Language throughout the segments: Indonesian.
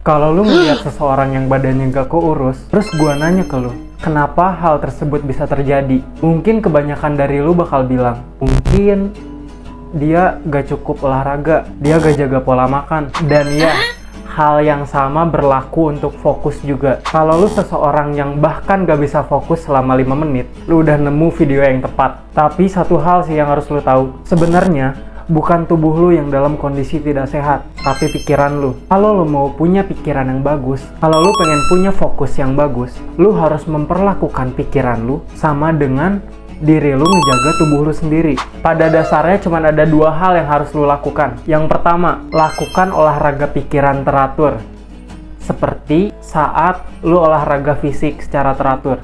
Kalau lu ngeliat seseorang yang badannya gak keurus, terus gua nanya ke lu, kenapa hal tersebut bisa terjadi? Mungkin kebanyakan dari lu bakal bilang, mungkin dia gak cukup olahraga, dia gak jaga pola makan. Dan ya, hal yang sama berlaku untuk fokus juga. Kalau lu seseorang yang bahkan gak bisa fokus selama 5 menit, lu udah nemu video yang tepat. Tapi satu hal sih yang harus lu tahu, sebenarnya bukan tubuh lu yang dalam kondisi tidak sehat, tapi pikiran lu. Kalau lu mau punya pikiran yang bagus, kalau lu pengen punya fokus yang bagus, lu harus memperlakukan pikiran lu sama dengan diri lu ngejaga tubuh lu sendiri. Pada dasarnya cuma ada 2 hal yang harus lu lakukan. Yang pertama, lakukan olahraga pikiran teratur. Seperti saat lu olahraga fisik secara teratur.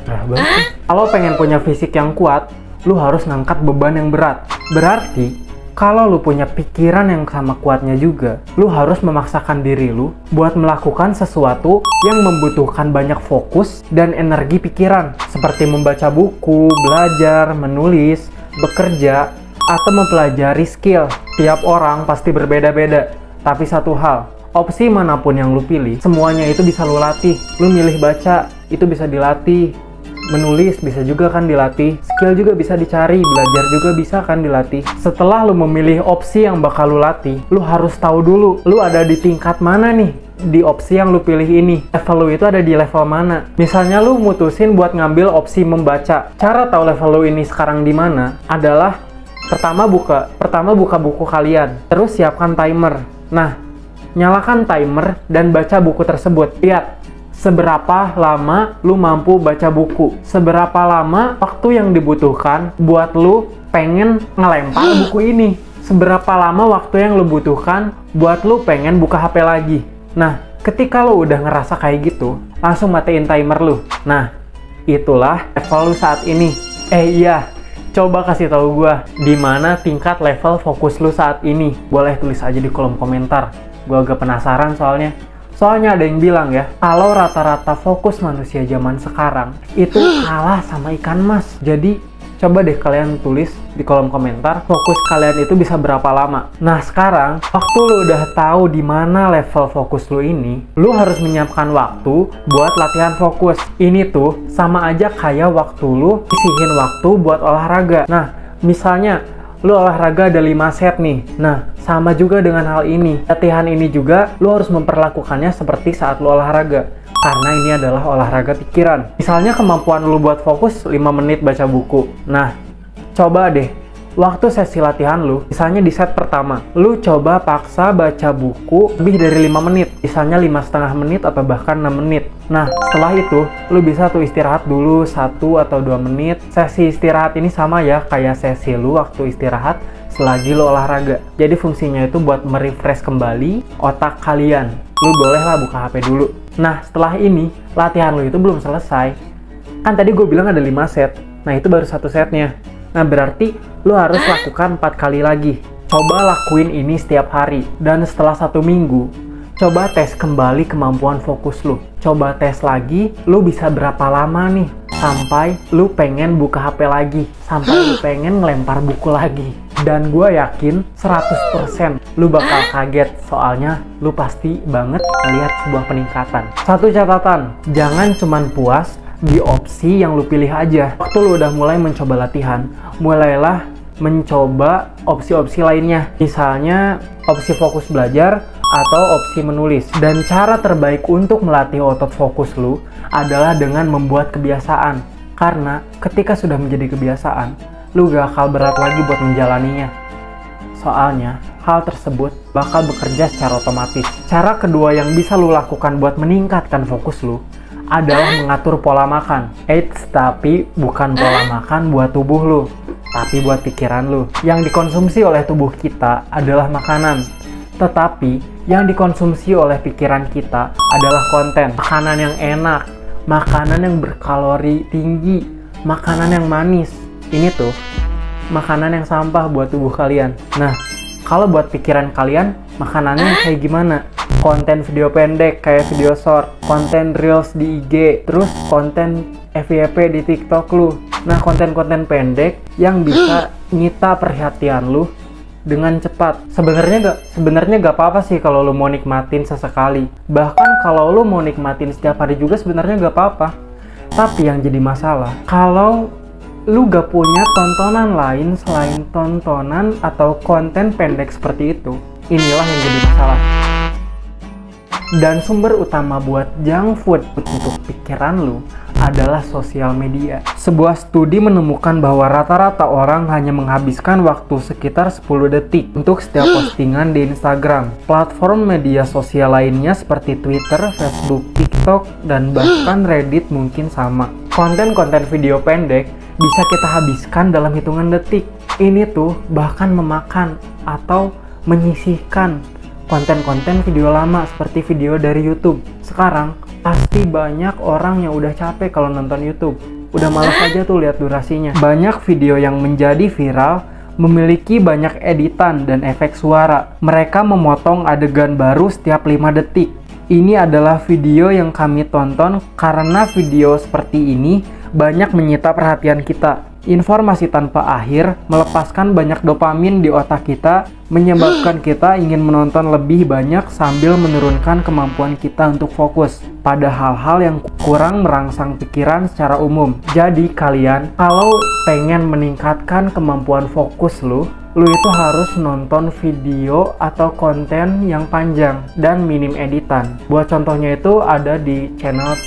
Kalau pengen punya fisik yang kuat, lu harus ngangkat beban yang berat. Berarti kalau lu punya pikiran yang sama kuatnya juga, lu harus memaksakan diri lu buat melakukan sesuatu yang membutuhkan banyak fokus dan energi pikiran. Seperti membaca buku, belajar, menulis, bekerja, atau mempelajari skill. Tiap orang pasti berbeda-beda. Tapi satu hal, opsi manapun yang lu pilih, semuanya itu bisa lu latih. Lu milih baca, itu bisa dilatih. Menulis bisa juga kan dilatih, skill juga bisa dicari, belajar juga bisa kan dilatih. Setelah lu memilih opsi yang bakal lu latih, lu harus tahu dulu, lu ada di tingkat mana nih di opsi yang lu pilih ini. Level lu itu ada di level mana. Misalnya lu mutusin buat ngambil opsi membaca. Cara tahu level lu ini sekarang di mana adalah pertama buka buku kalian, terus siapkan timer. Nah, nyalakan timer dan baca buku tersebut. Lihat seberapa lama lu mampu baca buku, seberapa lama waktu yang dibutuhkan buat lu pengen ngelempar buku ini, seberapa lama waktu yang lu butuhkan buat lu pengen buka HP lagi. Nah, ketika lu udah ngerasa kayak gitu, langsung matiin timer lu. Nah, itulah level lu saat ini. Iya, coba kasih tahu gua di mana tingkat level fokus lu saat ini. Boleh tulis aja di kolom komentar. Gua agak penasaran soalnya. Soalnya ada yang bilang ya, kalau rata-rata fokus manusia zaman sekarang itu kalah sama ikan mas. Jadi coba deh kalian tulis di kolom komentar fokus kalian itu bisa berapa lama. Nah sekarang waktu lu udah tahu di mana level fokus lu ini, lu harus menyiapkan waktu buat latihan fokus. Ini tuh sama aja kayak waktu lu isihin waktu buat olahraga. Nah misalnya lu olahraga ada 5 set nih. Nah, sama juga dengan hal ini. Latihan ini juga lu harus memperlakukannya seperti saat lu olahraga. Karena ini adalah olahraga pikiran. Misalnya kemampuan lu buat fokus 5 menit baca buku. Nah, coba deh waktu sesi latihan lu, misalnya di set pertama, lu coba paksa baca buku lebih dari 5 menit. Misalnya 5,5 menit atau bahkan 6 menit. Nah, setelah itu, lu bisa tuh istirahat dulu 1 atau 2 menit. Sesi istirahat ini sama ya, kayak sesi lu waktu istirahat selagi lu olahraga. Jadi fungsinya itu buat merefresh kembali otak kalian. Lu bolehlah buka HP dulu. Nah, setelah ini, latihan lu itu belum selesai. Kan tadi gue bilang ada 5 set. Nah, itu baru 1 setnya. Nah, berarti lu harus lakukan 4 kali lagi. Coba lakuin ini setiap hari. Dan setelah 1 minggu, coba tes kembali kemampuan fokus lu. Coba tes lagi, lu bisa berapa lama nih sampai lu pengen buka HP lagi, sampai lu pengen ngelempar buku lagi. Dan gue yakin 100% lu bakal kaget, soalnya lu pasti banget lihat sebuah peningkatan. Satu catatan, jangan cuman puas di opsi yang lu pilih aja. Waktu lu udah mulai mencoba latihan, mulailah mencoba opsi-opsi lainnya. Misalnya opsi fokus belajar atau opsi menulis. Dan cara terbaik untuk melatih otot fokus lu adalah dengan membuat kebiasaan. Karena ketika sudah menjadi kebiasaan, lu gak akal berat lagi buat menjalaninya. Soalnya hal tersebut bakal bekerja secara otomatis. Cara kedua yang bisa lu lakukan buat meningkatkan fokus lu adalah mengatur pola makan. Tapi bukan pola makan buat tubuh lu, tapi buat pikiran lu. Yang dikonsumsi oleh tubuh kita adalah makanan, tetapi yang dikonsumsi oleh pikiran kita adalah konten. Makanan yang enak, makanan yang berkalori tinggi, makanan yang manis. Ini tuh makanan yang sampah buat tubuh kalian. Nah, kalau buat pikiran kalian, makanannya kayak gimana? Konten video pendek kayak video short, konten reels di IG, terus konten FYP di TikTok lu. Nah, konten-konten pendek yang bisa nyita perhatian lu dengan cepat. Sebenarnya gak apa-apa sih kalau lu mau nikmatin sesekali. Bahkan kalau lu mau nikmatin setiap hari juga sebenarnya gak apa-apa. Tapi yang jadi masalah, kalau lu gak punya tontonan lain selain tontonan atau konten pendek seperti itu, inilah yang jadi masalah. Dan sumber utama buat junk food untuk pikiran lu adalah sosial media. Sebuah studi menemukan bahwa rata-rata orang hanya menghabiskan waktu sekitar 10 detik untuk setiap postingan di Instagram. Platform media sosial lainnya seperti Twitter, Facebook, TikTok, dan bahkan Reddit mungkin sama. Konten-konten video pendek bisa kita habiskan dalam hitungan detik. Ini tuh bahkan memakan atau menyisihkan konten-konten video lama seperti video dari YouTube. Sekarang pasti banyak orang yang udah capek kalau nonton YouTube. Udah malas aja tuh lihat durasinya. Banyak video yang menjadi viral memiliki banyak editan dan efek suara. Mereka memotong adegan baru setiap 5 detik. Ini adalah video yang kami tonton karena video seperti ini banyak menyita perhatian kita. Informasi tanpa akhir melepaskan banyak dopamin di otak kita, menyebabkan kita ingin menonton lebih banyak sambil menurunkan kemampuan kita untuk fokus pada hal-hal yang kurang merangsang pikiran secara umum. Jadi kalian kalau pengen meningkatkan kemampuan fokus lu itu harus nonton video atau konten yang panjang dan minim editan. Buat contohnya itu ada di channel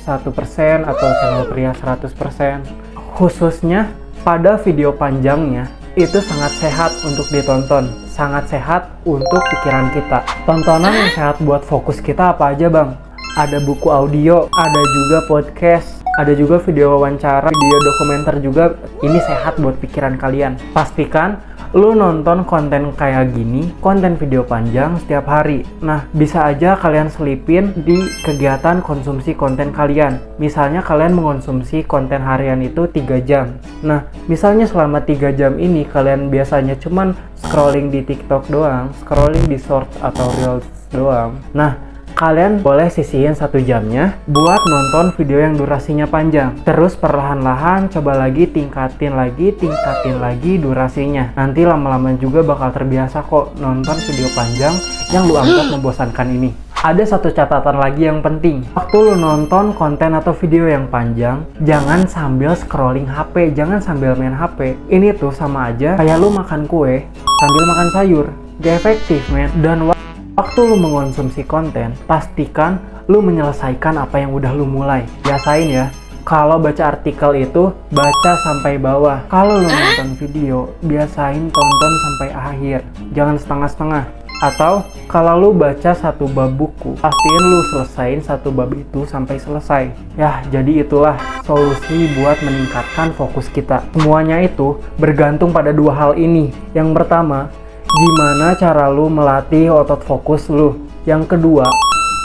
1% atau channel pria 100%. Khususnya pada video panjangnya, itu sangat sehat untuk ditonton, sangat sehat untuk pikiran kita. Tontonan yang sehat buat fokus kita apa aja bang? Ada buku audio, ada juga podcast, ada juga video wawancara, video dokumenter juga. Ini sehat buat pikiran kalian. Pastikan lu nonton konten kayak gini, konten video panjang setiap hari. Nah, bisa aja kalian selipin di kegiatan konsumsi konten kalian. Misalnya kalian mengonsumsi konten harian itu 3 jam. Nah, misalnya selama 3 jam ini kalian biasanya cuman scrolling di TikTok doang, scrolling di Shorts atau Reels doang. Nah, kalian boleh sisihin 1 jamnya buat nonton video yang durasinya panjang. Terus perlahan-lahan coba lagi tingkatin lagi durasinya. Nanti lama-lama juga bakal terbiasa kok nonton video panjang yang lu anggap membosankan ini. Ada satu catatan lagi yang penting. Waktu lu nonton konten atau video yang panjang, jangan sambil scrolling HP, jangan sambil main HP. Ini tuh sama aja kayak lu makan kue sambil makan sayur. Gak efektif, men. Dan waktu lu mengonsumsi konten, pastikan lu menyelesaikan apa yang udah lu mulai. Biasain ya, kalau baca artikel itu, baca sampai bawah. Kalau lu nonton video, biasain tonton sampai akhir. Jangan setengah-setengah. Atau, kalau lu baca 1 bab buku, pastiin lu selesain 1 bab itu sampai selesai. Ya, jadi itulah solusi buat meningkatkan fokus kita. Semuanya itu bergantung pada 2 hal ini. Yang pertama, gimana cara lu melatih otot fokus lu. Yang kedua,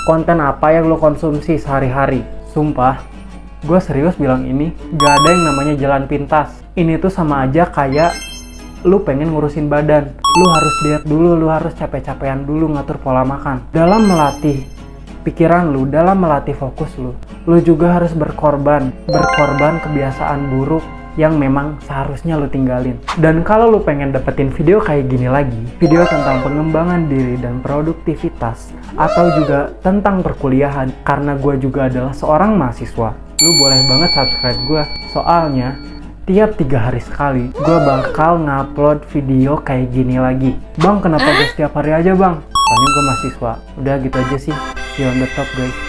konten apa yang lu konsumsi sehari-hari. Sumpah, gue serius bilang ini, gak ada yang namanya jalan pintas. Ini tuh sama aja kayak lu pengen ngurusin badan. Lu harus diet dulu, lu harus capek-capekan dulu ngatur pola makan. Dalam melatih pikiran lu, dalam melatih fokus lu juga harus berkorban kebiasaan buruk yang memang seharusnya lu tinggalin. Dan kalau lu pengen dapetin video kayak gini lagi, video tentang pengembangan diri dan produktivitas, atau juga tentang perkuliahan, karena gue juga adalah seorang mahasiswa, lu boleh banget subscribe gue. Soalnya tiap 3 hari sekali gue bakal ngupload video kayak gini lagi. Bang, kenapa gue setiap hari aja bang? Soalnya gue mahasiswa. Udah gitu aja sih. See you on the top guys.